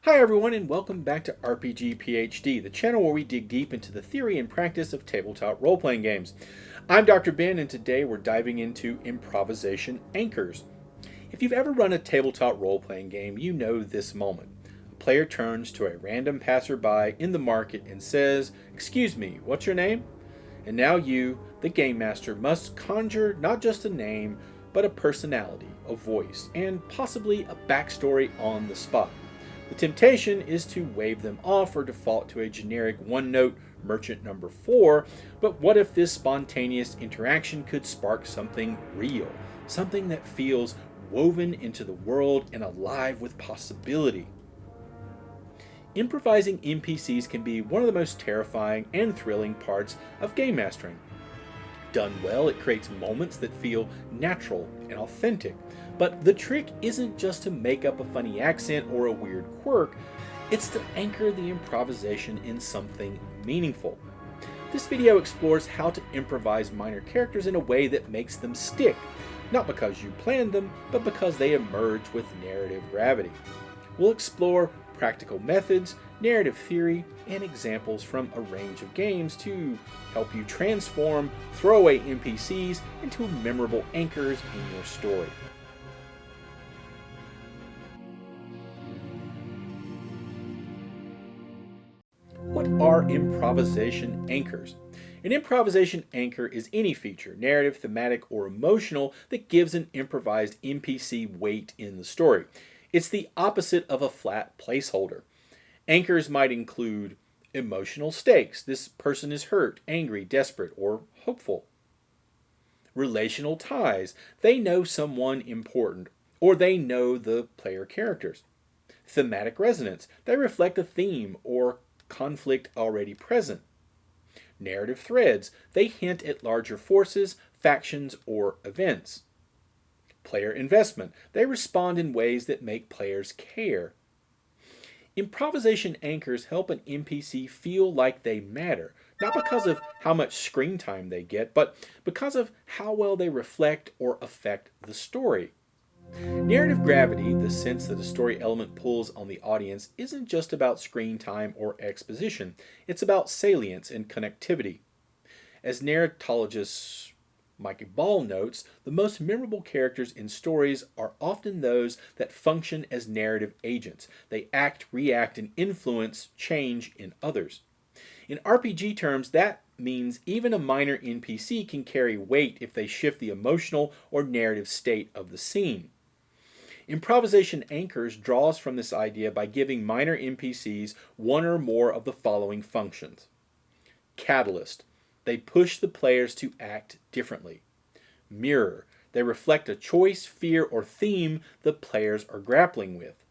Hi everyone and welcome back to RPG PhD, the channel where we dig deep into the theory and practice of tabletop role-playing games. I'm Dr. Ben and today we're diving into Improvisation Anchors. If you've ever run a tabletop role-playing game, you know this moment. A player turns to a random passerby in the market and says, "Excuse me, what's your name?" And now you, the game master, must conjure not just a name, but a personality, a voice, and possibly a backstory on the spot. The temptation is to wave them off or default to a generic one-note merchant number 4, but what if this spontaneous interaction could spark something real, something that feels woven into the world and alive with possibility? Improvising NPCs can be one of the most terrifying and thrilling parts of game mastering. Done well, it creates moments that feel natural and authentic. But the trick isn't just to make up a funny accent or a weird quirk, it's to anchor the improvisation in something meaningful. This video explores how to improvise minor characters in a way that makes them stick, not because you planned them, but because they emerge with narrative gravity. We'll explore practical methods, narrative theory, and examples from a range of games to help you transform throwaway NPCs into memorable anchors in your story. What are improvisation anchors? An improvisation anchor is any feature, narrative, thematic, or emotional, that gives an improvised NPC weight in the story. It's the opposite of a flat placeholder. Anchors might include emotional stakes. This person is hurt, angry, desperate, or hopeful. Relational ties. They know someone important, or they know the player characters. Thematic resonance. They reflect a theme or conflict already present. Narrative threads. They hint at larger forces, factions, or events. Player investment. They respond in ways that make players care. Improvisation anchors help an NPC feel like they matter, not because of how much screen time they get, but because of how well they reflect or affect the story. Narrative gravity, the sense that a story element pulls on the audience, isn't just about screen time or exposition. It's about salience and connectivity. As narratologist Mike Ball notes, the most memorable characters in stories are often those that function as narrative agents. They act, react, and influence change in others. In RPG terms, that means even a minor NPC can carry weight if they shift the emotional or narrative state of the scene. Improvisation Anchors draws from this idea by giving minor NPCs one or more of the following functions. Catalyst. They push the players to act differently. Mirror. They reflect a choice, fear, or theme the players are grappling with.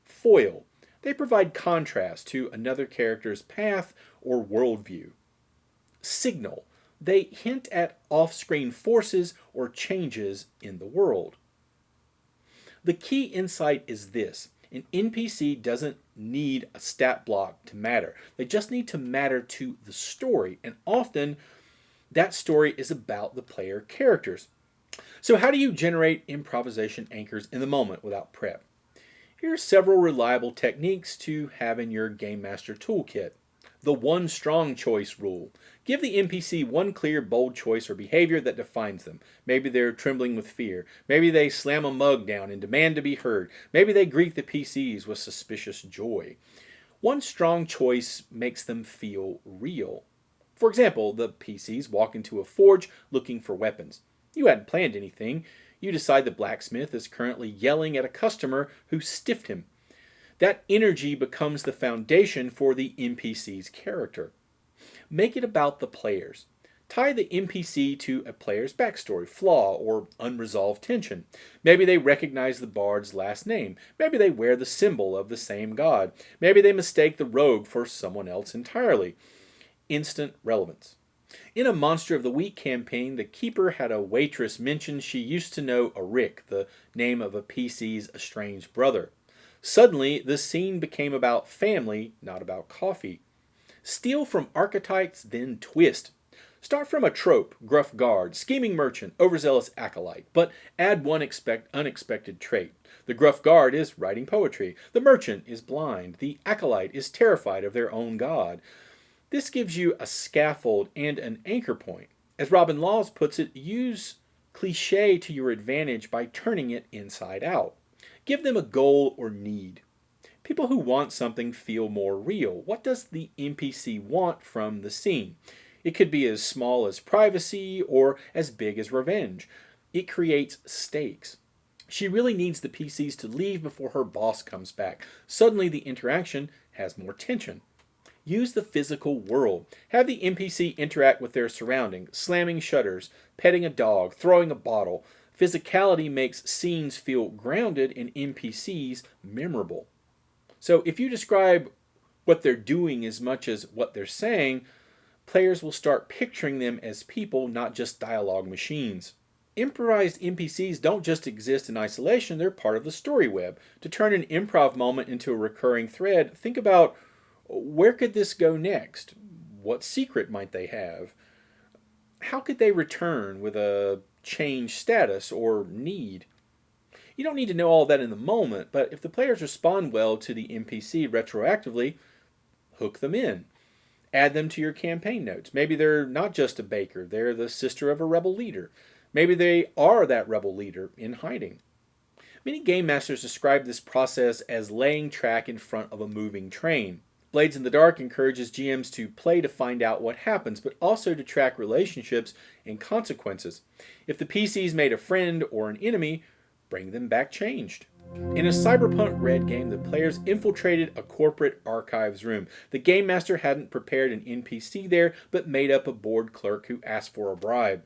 Foil. They provide contrast to another character's path or worldview. Signal. They hint at off-screen forces or changes in the world. The key insight is this. An NPC doesn't need a stat block to matter. They just need to matter to the story, and often that story is about the player characters. So how do you generate improvisation anchors in the moment without prep? Here are several reliable techniques to have in your Game Master toolkit. The one strong choice rule. Give the NPC one clear, bold choice or behavior that defines them. Maybe they're trembling with fear. Maybe they slam a mug down and demand to be heard. Maybe they greet the PCs with suspicious joy. One strong choice makes them feel real. For example, the PCs walk into a forge looking for weapons. You hadn't planned anything. You decide the blacksmith is currently yelling at a customer who stiffed him. That energy becomes the foundation for the NPC's character. Make it about the players. Tie the NPC to a player's backstory, flaw, or unresolved tension. Maybe they recognize the bard's last name. Maybe they wear the symbol of the same god. Maybe they mistake the rogue for someone else entirely. Instant relevance. In a Monster of the Week campaign, the keeper had a waitress mention she used to know a Rick, the name of a PC's estranged brother. Suddenly, the scene became about family, not about coffee. Steal from archetypes, then twist. Start from a trope, gruff guard, scheming merchant, overzealous acolyte, but add one unexpected trait. The gruff guard is writing poetry. The merchant is blind. The acolyte is terrified of their own god. This gives you a scaffold and an anchor point. As Robin Laws puts it, use cliché to your advantage by turning it inside out. Give them a goal or need. People who want something feel more real. What does the NPC want from the scene? It could be as small as privacy or as big as revenge. It creates stakes. She really needs the PCs to leave before her boss comes back. Suddenly the interaction has more tension. Use the physical world. Have the NPC interact with their surroundings, slamming shutters, petting a dog, throwing a bottle. Physicality makes scenes feel grounded and NPCs memorable. So if you describe what they're doing as much as what they're saying, players will start picturing them as people, not just dialogue machines. Improvised NPCs don't just exist in isolation, they're part of the story web. To turn an improv moment into a recurring thread, think about where could this go next? What secret might they have? How could they return with a changed status or need? You don't need to know all that in the moment, but if the players respond well to the NPC retroactively, hook them in. Add them to your campaign notes. Maybe they're not just a baker, they're the sister of a rebel leader. Maybe they are that rebel leader in hiding. Many game masters describe this process as laying track in front of a moving train. Blades in the Dark encourages GMs to play to find out what happens, but also to track relationships and consequences. If the PCs made a friend or an enemy, bring them back changed. In a Cyberpunk Red game, the players infiltrated a corporate archives room. The game master hadn't prepared an NPC there, but made up a board clerk who asked for a bribe.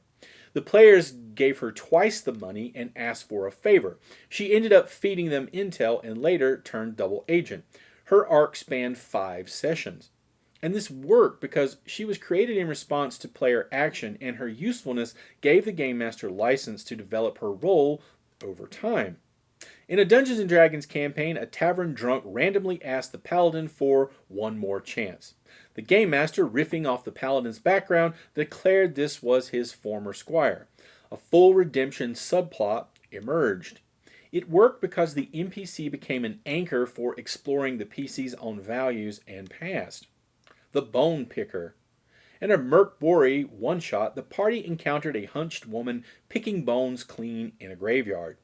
The players gave her twice the money and asked for a favor. She ended up feeding them intel and later turned double agent. Her arc spanned 5 sessions. And this worked because she was created in response to player action, and her usefulness gave the game master license to develop her role over time. In a Dungeons & Dragons campaign, a tavern drunk randomly asked the paladin for one more chance. The game master, riffing off the paladin's background, declared this was his former squire. A full redemption subplot emerged. It worked because the NPC became an anchor for exploring the PC's own values and past. The Bone Picker. In a Merc Bori one-shot, the party encountered a hunched woman picking bones clean in a graveyard.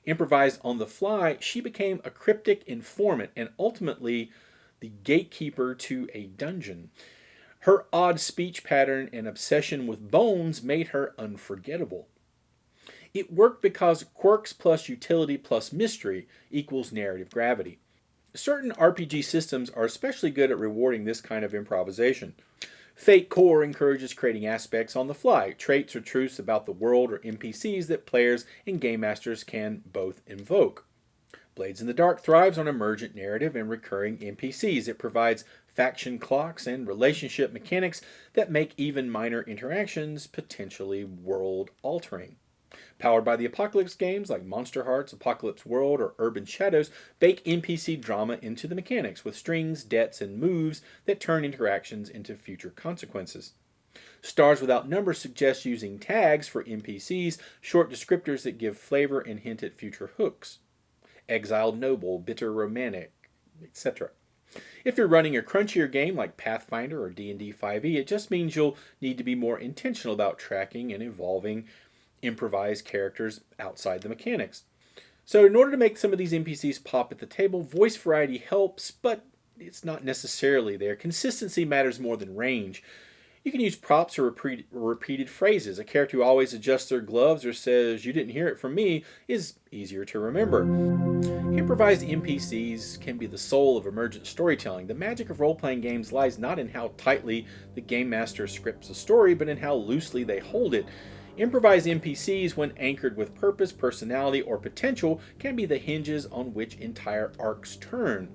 Improvised on the fly, she became a cryptic informant and ultimately the gatekeeper to a dungeon. Her odd speech pattern and obsession with bones made her unforgettable. It worked because quirks plus utility plus mystery equals narrative gravity. Certain RPG systems are especially good at rewarding this kind of improvisation. Fate Core encourages creating aspects on the fly, traits or truths about the world or NPCs that players and game masters can both invoke. Blades in the Dark thrives on emergent narrative and recurring NPCs. It provides faction clocks and relationship mechanics that make even minor interactions potentially world-altering. Powered by the Apocalypse games like Monster Hearts, Apocalypse World, or Urban Shadows, bake NPC drama into the mechanics with strings, debts, and moves that turn interactions into future consequences. Stars Without Number suggests using tags for NPCs, short descriptors that give flavor and hint at future hooks. Exiled Noble, Bitter Romantic, etc. If you're running a crunchier game like Pathfinder or D&D 5e, it just means you'll need to be more intentional about tracking and evolving improvised characters outside the mechanics. So in order to make some of these NPCs pop at the table, voice variety helps, but it's not necessarily there. Consistency matters more than range. You can use props or repeated phrases. A character who always adjusts their gloves or says, "You didn't hear it from me," is easier to remember. Improvised NPCs can be the soul of emergent storytelling. The magic of role-playing games lies not in how tightly the game master scripts a story, but in how loosely they hold it. Improvised NPCs, when anchored with purpose, personality, or potential, can be the hinges on which entire arcs turn.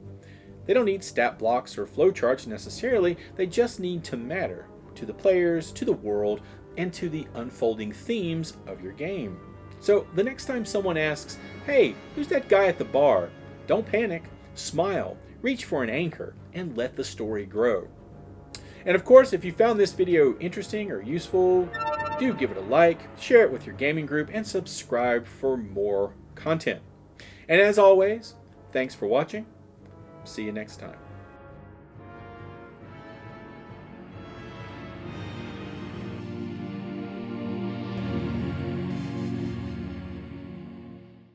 They don't need stat blocks or flowcharts necessarily, they just need to matter to the players, to the world, and to the unfolding themes of your game. So the next time someone asks, "Hey, who's that guy at the bar?" don't panic, smile, reach for an anchor, and let the story grow. And of course, if you found this video interesting or useful, do give it a like, share it with your gaming group, and subscribe for more content. And as always, thanks for watching. See you next time.